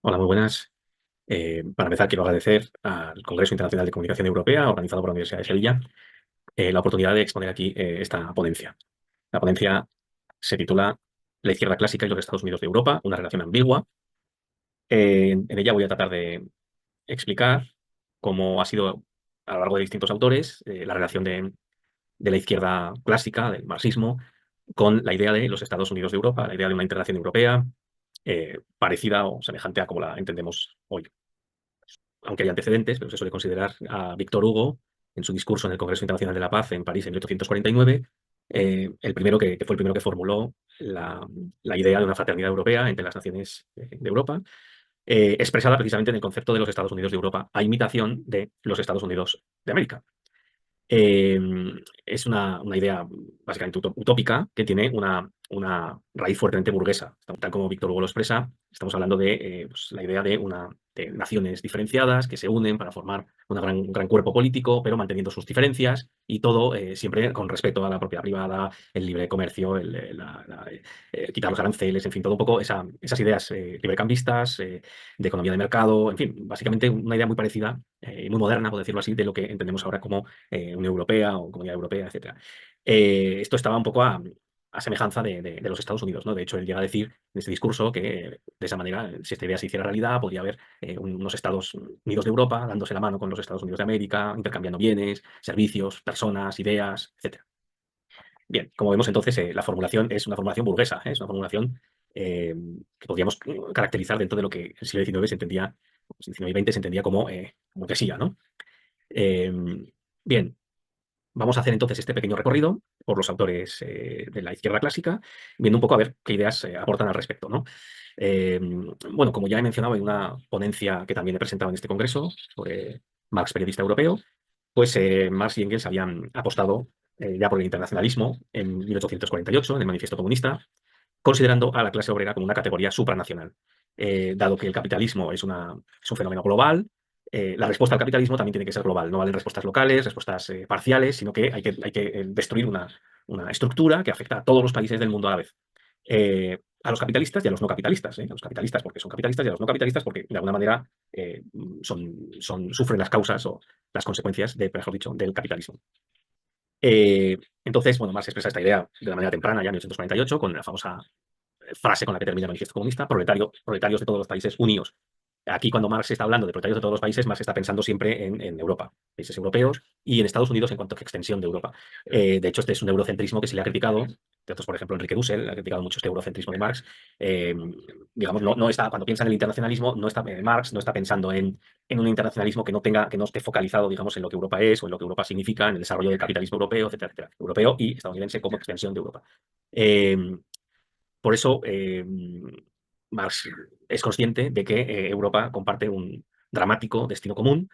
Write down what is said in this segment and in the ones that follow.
Hola, muy buenas. Para empezar, quiero agradecer al Congreso Internacional de Comunicación Europea, organizado por la Universidad de Sevilla, la oportunidad de exponer aquí esta ponencia. La ponencia se titula La izquierda clásica y los Estados Unidos de Europa, una relación ambigua. En ella voy a tratar de explicar cómo ha sido, a lo largo de distintos autores, la relación de la izquierda clásica, del marxismo, con la idea de los Estados Unidos de Europa, la idea de una integración europea parecida o semejante a como la entendemos hoy. Aunque hay antecedentes, pero se suele considerar a Víctor Hugo, en su discurso en el Congreso Internacional de la Paz en París en 1849, el primero que fue el primero que formuló la idea de una fraternidad europea entre las naciones de Europa, expresada precisamente en el concepto de los Estados Unidos de Europa, a imitación de los Estados Unidos de América. Eh, es una idea básicamente utópica que tiene una raíz fuertemente burguesa. Tal como Víctor Hugo lo expresa, estamos hablando de pues, la idea de naciones diferenciadas que se unen para formar un gran cuerpo político, pero manteniendo sus diferencias y todo siempre con respeto a la propiedad privada, el libre comercio, quitar los aranceles, en fin, todo un poco esas ideas librecambistas, de economía de mercado, en fin, básicamente una idea muy parecida, muy moderna, por decirlo así, de lo que entendemos ahora como Unión Europea o Comunidad Europea, etcétera. Esto estaba un poco a semejanza de los Estados Unidos, ¿no? De hecho, él llega a decir en este discurso que de esa manera, si esta idea se hiciera realidad, podría haber unos Estados Unidos de Europa dándose la mano con los Estados Unidos de América, intercambiando bienes, servicios, personas, ideas, etcétera. Bien, como vemos entonces, la formulación es una formulación burguesa, es una formulación que podríamos caracterizar dentro de lo que el siglo XIX se entendía, XIX y XX se entendía como burguesía, ¿no? Eh, bien, vamos a hacer entonces este pequeño recorrido por los autores de la izquierda clásica, viendo un poco a ver qué ideas aportan al respecto, ¿no? Eh, bueno, como ya he mencionado en una ponencia que también he presentado en este congreso sobre Marx, periodista europeo, pues Marx y Engels habían apostado ya por el internacionalismo en 1848, en el Manifiesto Comunista, considerando a la clase obrera como una categoría supranacional. Dado que el capitalismo es un fenómeno global, la respuesta al capitalismo también tiene que ser global. No valen respuestas locales, respuestas parciales, sino que hay que destruir una estructura que afecta a todos los países del mundo a la vez. A los capitalistas y a los no capitalistas. A los capitalistas porque son capitalistas y a los no capitalistas porque de alguna manera sufren las causas o las consecuencias, mejor dicho, del capitalismo. Entonces, bueno, Marx expresa esta idea de una manera temprana, ya en 1848, con la famosa frase con la que termina el Manifiesto Comunista: proletarios de todos los países unidos. Aquí, cuando Marx está hablando de proletarios de todos los países, Marx está pensando siempre en Europa, países europeos, y en Estados Unidos en cuanto a extensión de Europa. De hecho, este es un eurocentrismo que se le ha criticado. De otros, por ejemplo, Enrique Dussel ha criticado mucho este eurocentrismo de Marx. Eh, digamos, no está, cuando piensa en el internacionalismo, no está, Marx no está pensando en un internacionalismo que no esté focalizado, digamos, en lo que Europa es o en lo que Europa significa, en el desarrollo del capitalismo europeo, etcétera, etcétera. Europeo y estadounidense como extensión de Europa. Eh, por eso, Marx es consciente de que Europa comparte un dramático destino común,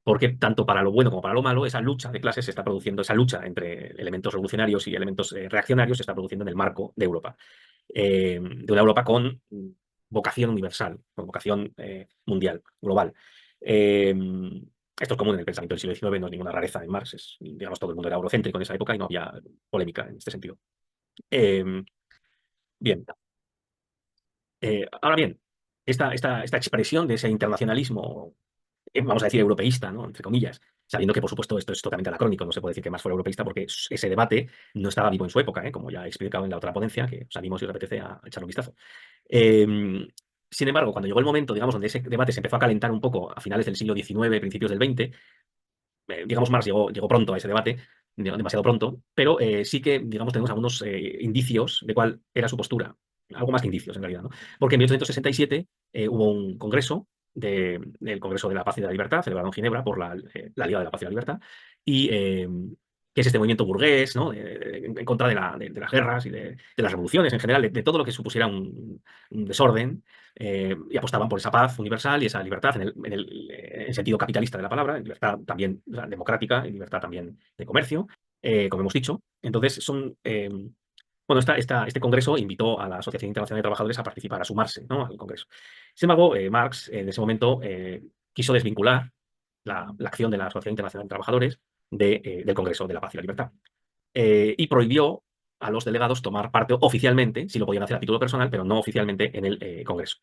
porque tanto para lo bueno como para lo malo, esa lucha de clases se está produciendo, esa lucha entre elementos revolucionarios y elementos reaccionarios se está produciendo en el marco de Europa. De una Europa con vocación universal, con vocación mundial, global. Eh, Esto es común en el pensamiento del siglo XIX, no es ninguna rareza en Marx, digamos, todo el mundo era eurocéntrico en esa época y no había polémica en este sentido. Eh, Bien. Ahora bien, esta expresión de ese internacionalismo, vamos a decir europeísta, ¿no? Entre comillas, sabiendo que, por supuesto, esto es totalmente anacrónico, no se puede decir que más fuera europeísta porque ese debate no estaba vivo en su época, como ya he explicado en la otra ponencia, que os animo si os apetece a echarle un vistazo. Eh, Sin embargo, cuando llegó el momento, digamos, donde ese debate se empezó a calentar un poco a finales del siglo XIX, principios del XX, digamos, Marx llegó pronto a ese debate, demasiado pronto, pero sí que, digamos, tenemos algunos indicios de cuál era su postura, algo más que indicios en realidad, ¿no? Porque en 1867 hubo un congreso del Congreso de la Paz y de la Libertad, celebrado en Ginebra por la Liga de la Paz y la Libertad, y que es este movimiento burgués, ¿no? En contra de las guerras y de las revoluciones en general, de todo lo que supusiera un desorden, y apostaban por esa paz universal y esa libertad en sentido capitalista de la palabra, libertad también, o sea, democrática y libertad también de comercio, como hemos dicho. Entonces, bueno, este congreso invitó a la Asociación Internacional de Trabajadores a participar, a sumarse, ¿no?, al congreso. Sin embargo, Marx en ese momento quiso desvincular la acción de la Asociación Internacional de Trabajadores del Congreso de la Paz y la Libertad, y prohibió a los delegados tomar parte oficialmente, si lo podían hacer a título personal, pero no oficialmente en el Congreso.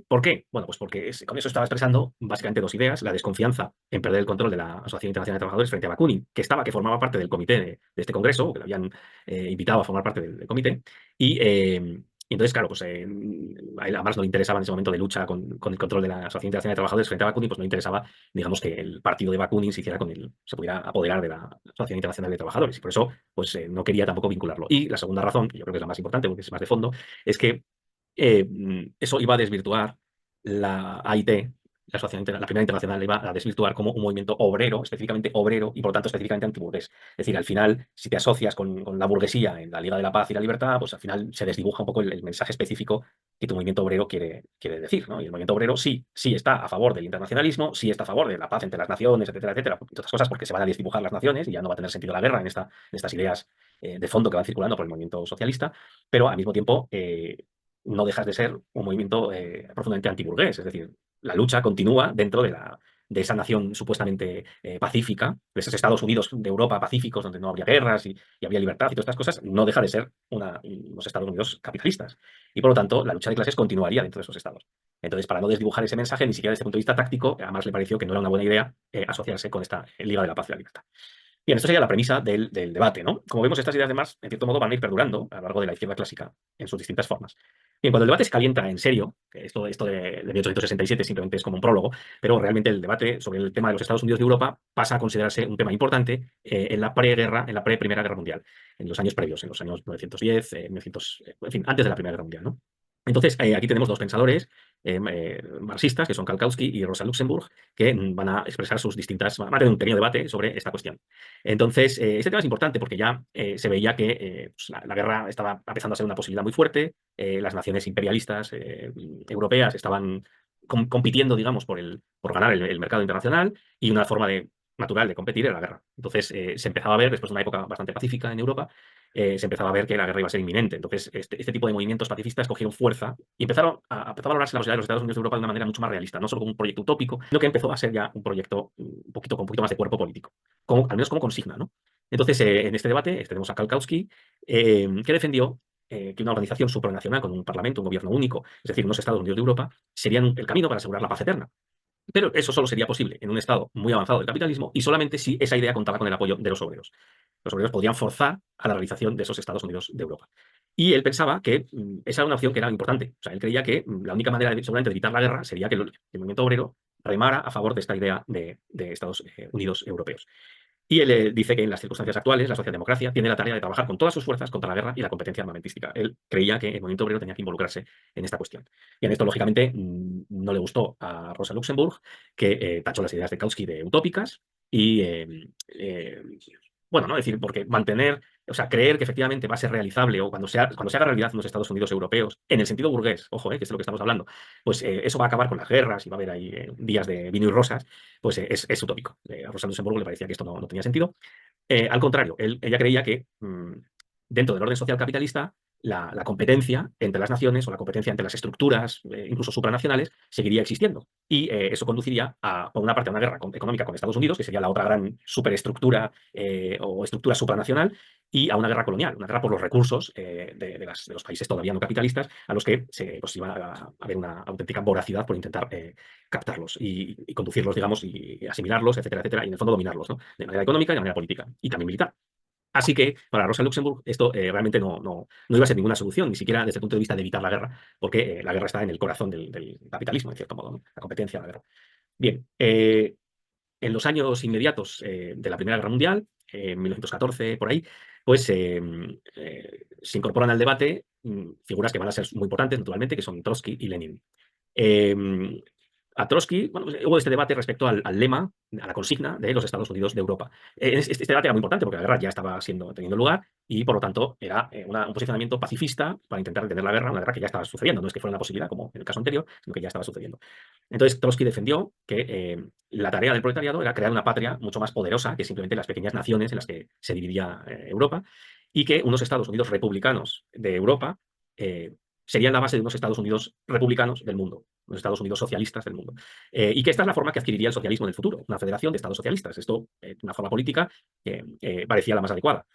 ¿Por qué? Bueno, pues porque con eso estaba expresando básicamente dos ideas: la desconfianza en perder el control de la Asociación Internacional de Trabajadores frente a Bakunin, que formaba parte del comité de este congreso, que le habían invitado a formar parte del comité, y entonces, claro, pues a él además no le interesaba en ese momento de lucha con el control de la Asociación Internacional de Trabajadores frente a Bakunin, pues no le interesaba, digamos, que el partido de Bakunin se pudiera apoderar de la Asociación Internacional de Trabajadores, y por eso pues no quería tampoco vincularlo. Y la segunda razón, que yo creo que es la más importante, porque es más de fondo, es que eso iba a desvirtuar la AIT, la primera internacional, la iba a desvirtuar como un movimiento obrero, específicamente obrero y por lo tanto específicamente antiburgués. Es decir, al final, si te asocias con la burguesía en la Liga de la Paz y la Libertad, pues al final se desdibuja un poco el mensaje específico que tu movimiento obrero quiere decir, ¿no? Y el movimiento obrero sí está a favor del internacionalismo, sí está a favor de la paz entre las naciones, etcétera, etcétera, y otras cosas, porque se van a desdibujar las naciones y ya no va a tener sentido la guerra en estas ideas de fondo que van circulando por el movimiento socialista, pero al mismo tiempo no dejas de ser un movimiento profundamente antiburgués. Es decir, la lucha continúa dentro de esa nación supuestamente pacífica, de esos Estados Unidos de Europa pacíficos, donde no habría guerras y habría libertad y todas estas cosas. No deja de ser unos Estados Unidos capitalistas. Y por lo tanto, la lucha de clases continuaría dentro de esos estados. Entonces, para no desdibujar ese mensaje, ni siquiera desde el punto de vista táctico, además le pareció que no era una buena idea asociarse con esta Liga de la Paz y la Libertad. Bien, esto sería la premisa del debate, ¿no? Como vemos, estas ideas de Marx, en cierto modo, van a ir perdurando a lo largo de la izquierda clásica en sus distintas formas. Bien, cuando el debate se calienta en serio, que esto de 1867 simplemente es como un prólogo, pero realmente el debate sobre el tema de los Estados Unidos de Europa pasa a considerarse un tema importante en la preguerra, en la pre-Primera Guerra Mundial, en los años previos, en los años 910, 1900, en fin, antes de la Primera Guerra Mundial, ¿no? Entonces, aquí tenemos dos pensadores marxistas, que son Kalkowski y Rosa Luxemburg, que van a expresar sus distintas, van a tener un pequeño debate sobre esta cuestión. Entonces, este tema es importante porque ya se veía que pues, la guerra estaba empezando a ser una posibilidad muy fuerte, las naciones imperialistas europeas estaban compitiendo, digamos, por ganar el mercado internacional, y una forma natural de competir era la guerra. Entonces, se empezaba a ver, después de una época bastante pacífica en Europa, se empezaba a ver que la guerra iba a ser inminente. Entonces, este tipo de movimientos pacifistas cogieron fuerza y empezaron empezó a valorarse la posibilidad de los Estados Unidos de Europa de una manera mucho más realista, no solo como un proyecto utópico, sino que empezó a ser ya un proyecto con un poquito más de cuerpo político, al menos como consigna, ¿no? Entonces, en este debate tenemos a Kalkowski, que defendió que una organización supranacional con un parlamento, un gobierno único, es decir, unos Estados Unidos de Europa, serían el camino para asegurar la paz eterna. Pero eso solo sería posible en un estado muy avanzado del capitalismo y solamente si esa idea contaba con el apoyo de los obreros. Los obreros podrían forzar a la realización de esos Estados Unidos de Europa. Y él pensaba que esa era una opción que era importante. O sea, él creía que la única manera seguramente de evitar la guerra sería que el movimiento obrero remara a favor de esta idea de Estados Unidos europeos. Y él dice que en las circunstancias actuales la socialdemocracia tiene la tarea de trabajar con todas sus fuerzas contra la guerra y la competencia armamentística. Él creía que el movimiento obrero tenía que involucrarse en esta cuestión. Y en esto, lógicamente, no le gustó a Rosa Luxemburg, que tachó las ideas de Kautsky de utópicas y, bueno, ¿no? Es decir, porque o sea, creer que efectivamente va a ser realizable o cuando se haga realidad en los Estados Unidos europeos, en el sentido burgués, ojo, que es de lo que estamos hablando, pues eso va a acabar con las guerras y va a haber ahí días de vino y rosas, pues es utópico. A Rosa Luxemburgo le parecía que esto no tenía sentido. Al contrario, ella creía que dentro del orden social capitalista, la competencia entre las naciones o la competencia entre las estructuras, incluso supranacionales, seguiría existiendo. Y eso conduciría, por una parte, a una guerra económica con Estados Unidos, que sería la otra gran superestructura o estructura supranacional, y a una guerra colonial, una guerra por los recursos de los países todavía no capitalistas, a los que pues, iba a haber una auténtica voracidad por intentar captarlos y conducirlos, digamos, y asimilarlos, etcétera, etcétera, y en el fondo dominarlos, ¿no? De manera económica y de manera política, y también militar. Así que para Rosa Luxemburg esto realmente no iba a ser ninguna solución, ni siquiera desde el punto de vista de evitar la guerra, porque la guerra está en el corazón del capitalismo, en cierto modo, ¿no? La competencia, la guerra. Bien, en los años inmediatos de la Primera Guerra Mundial, en 1914, por ahí, pues se incorporan al debate figuras que van a ser muy importantes, naturalmente, que son Trotsky y Lenin. Eh, a Trotsky, bueno, pues, hubo este debate respecto al lema, a la consigna de los Estados Unidos de Europa. Este debate era muy importante porque la guerra ya estaba teniendo lugar y, por lo tanto, era un posicionamiento pacifista para intentar detener la guerra, una guerra que ya estaba sucediendo. No es que fuera una posibilidad, como en el caso anterior, sino que ya estaba sucediendo. Entonces, Trotsky defendió que la tarea del proletariado era crear una patria mucho más poderosa que simplemente las pequeñas naciones en las que se dividía Europa, y que unos Estados Unidos republicanos de Europa eh, serían la base de unos Estados Unidos republicanos del mundo, unos Estados Unidos socialistas del mundo. Y que esta es la forma que adquiriría el socialismo en el futuro, una federación de Estados socialistas. Esto, una forma política que parecía la más adecuada.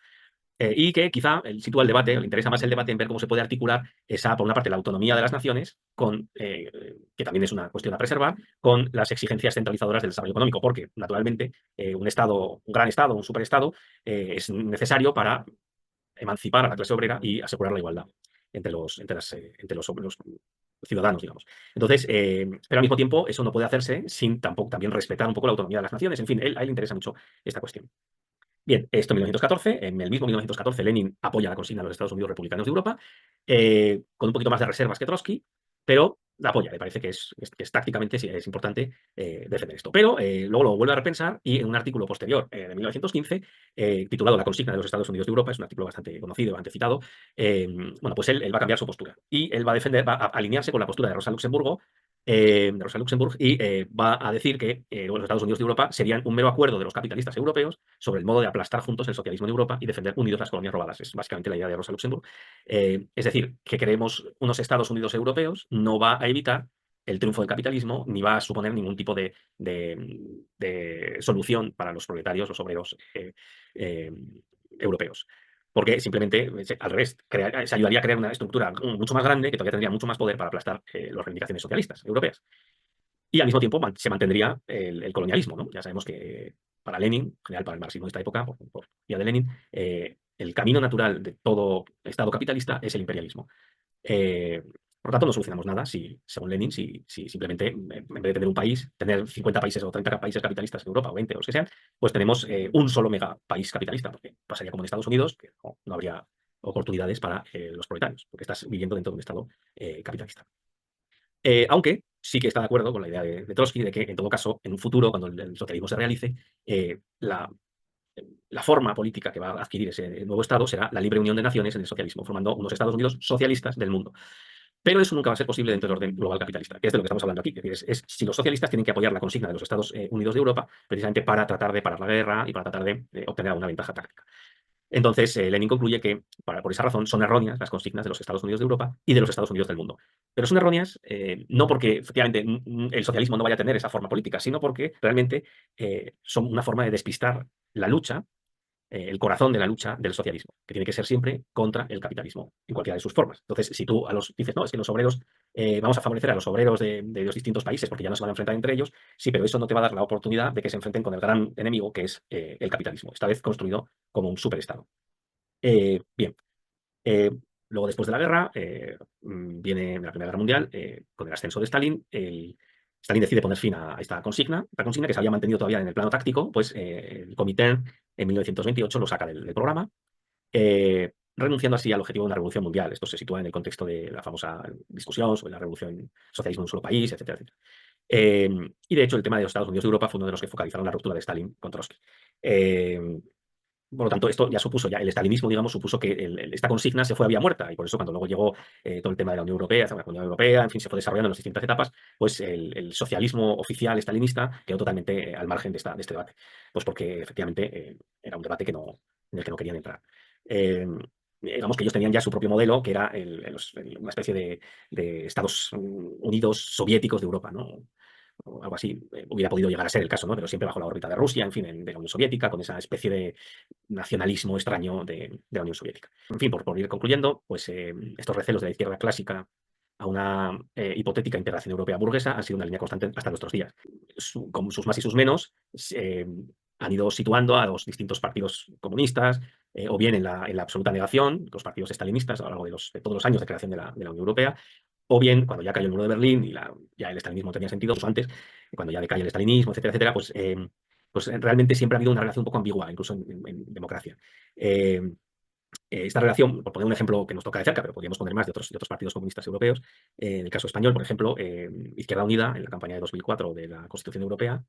y que quizá sitúa el debate, le interesa más el debate en ver cómo se puede articular esa, por una parte, la autonomía de las naciones, que también es una cuestión a preservar, con las exigencias centralizadoras del desarrollo económico, porque, naturalmente, un Estado, un gran Estado, un superestado, es necesario para emancipar a la clase obrera y asegurar la igualdad entre los ciudadanos, digamos. Entonces, pero al mismo tiempo, eso no puede hacerse sin tampoco también respetar un poco la autonomía de las naciones. En fin, a él le interesa mucho esta cuestión. Bien, esto en 1914, en el mismo 1914, Lenin apoya la consigna de los Estados Unidos republicanos de Europa, con un poquito más de reservas que Trotsky, pero la apoya, le parece que es tácticamente sí, es importante defender esto. Pero luego lo vuelve a repensar y en un artículo posterior de 1915, titulado La consigna de los Estados Unidos de Europa, es un artículo bastante conocido, bastante citado, bueno, pues él va a cambiar su postura y él va a defender, va a alinearse con la postura de Rosa Luxemburgo, y va a decir que los Estados Unidos de Europa serían un mero acuerdo de los capitalistas europeos sobre el modo de aplastar juntos el socialismo de Europa y defender unidos las colonias robadas. Es básicamente la idea de Rosa Luxemburg. Es decir, que queremos unos Estados Unidos europeos no va a evitar el triunfo del capitalismo ni va a suponer ningún tipo de solución para los proletarios, los obreros eh, europeos. Porque simplemente, al revés, se ayudaría a crear una estructura mucho más grande que todavía tendría mucho más poder para aplastar las reivindicaciones socialistas europeas. Y al mismo tiempo se mantendría el colonialismo, ¿no? Ya sabemos que para Lenin, en general para el marxismo de esta época, por vía de Lenin, el camino natural de todo Estado capitalista es el imperialismo. Eh, por lo tanto, no solucionamos nada si, según Lenin, si simplemente, en vez de tener un país, tener 50 países o 30 países capitalistas en Europa, o 20 o los que sean, pues tenemos un solo mega país capitalista, porque pasaría como en Estados Unidos, que no habría oportunidades para los proletarios, porque estás viviendo dentro de un Estado capitalista. Aunque sí que está de acuerdo con la idea de Trotsky de que, en todo caso, en un futuro, cuando el socialismo se realice, la forma política que va a adquirir ese nuevo Estado será la libre unión de naciones en el socialismo, formando unos Estados Unidos socialistas del mundo. Pero eso nunca va a ser posible dentro del orden global capitalista, que es de lo que estamos hablando aquí. Es si los socialistas tienen que apoyar la consigna de los Estados Unidos de Europa, precisamente para tratar de parar la guerra y para tratar de obtener alguna ventaja táctica. Entonces, Lenin concluye que, por esa razón, son erróneas las consignas de los Estados Unidos de Europa y de los Estados Unidos del mundo. Pero son erróneas no porque, efectivamente, el socialismo no vaya a tener esa forma política, sino porque realmente son una forma de despistar la lucha, el corazón de la lucha del socialismo, que tiene que ser siempre contra el capitalismo, en cualquiera de sus formas. Entonces, si tú dices, no, es que los obreros, vamos a favorecer a los obreros de los distintos países porque ya no se van a enfrentar entre ellos, sí, pero eso no te va a dar la oportunidad de que se enfrenten con el gran enemigo, que es el capitalismo, esta vez construido como un superestado. Bien, eh, luego después de la guerra viene la Primera Guerra Mundial, con el ascenso de Stalin. Stalin decide poner fin a esta consigna que se había mantenido todavía en el plano táctico, pues el Comité en 1928 lo saca del programa, renunciando así al objetivo de una revolución mundial. Esto se sitúa en el contexto de la famosa discusión sobre la revolución socialismo en un solo país, etcétera, etcétera. Y de hecho, el tema de los Estados Unidos de Europa fue uno de los que focalizaron la ruptura de Stalin con Trotsky. Por lo tanto, esto ya supuso, ya el estalinismo, digamos, supuso que esta consigna se fue a vía muerta, y por eso cuando luego llegó todo el tema de la Unión Europea, la Unión Europea, en fin, se fue desarrollando en las distintas etapas, pues el socialismo oficial estalinista quedó totalmente al margen de este debate, pues porque efectivamente era un debate en el que no querían entrar. Digamos que ellos tenían ya su propio modelo, que era una especie de Estados Unidos soviéticos de Europa, ¿no? O algo así, hubiera podido llegar a ser el caso, ¿no? Pero siempre bajo la órbita de Rusia, en fin, de la Unión Soviética, con esa especie de nacionalismo extraño de la Unión Soviética. En fin, por ir concluyendo, pues estos recelos de la izquierda clásica a una hipotética integración europea burguesa han sido una línea constante hasta nuestros días. Con sus más y sus menos, han ido situando a los distintos partidos comunistas, o bien en la absoluta negación, los partidos estalinistas a lo largo de todos los años de creación de la Unión Europea, o bien cuando ya cayó el muro de Berlín y ya el estalinismo tenía sentido, pues antes, cuando ya decae el estalinismo, etcétera, etcétera, pues realmente siempre ha habido una relación un poco ambigua, incluso en democracia. Eh, Esta relación, por poner un ejemplo que nos toca de cerca, pero podríamos poner más de otros partidos comunistas europeos, en el caso español, por ejemplo, Izquierda Unida, en la campaña de 2004 de la Constitución Europea,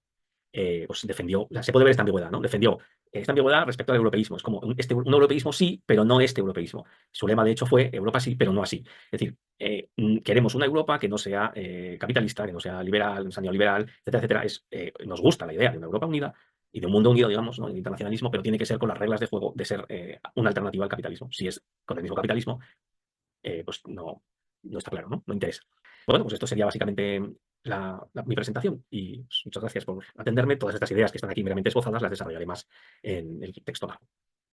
pues defendió, se puede ver esta ambigüedad, ¿no? Defendió esta ambigüedad respecto al europeísmo. Es como un europeísmo sí, pero no este europeísmo. Su lema, de hecho, fue Europa sí, pero no así. Es decir, queremos una Europa que no sea capitalista, que no sea liberal, no sea neoliberal, etcétera, etcétera. Nos gusta la idea de una Europa unida y de un mundo unido, digamos, ¿no? El internacionalismo, pero tiene que ser con las reglas de juego de ser una alternativa al capitalismo. Si es con el mismo capitalismo, pues no está claro, ¿no? No interesa. Bueno, pues esto sería básicamente mi presentación y muchas gracias por atenderme. Todas estas ideas que están aquí meramente esbozadas las desarrollaré más en el texto largo.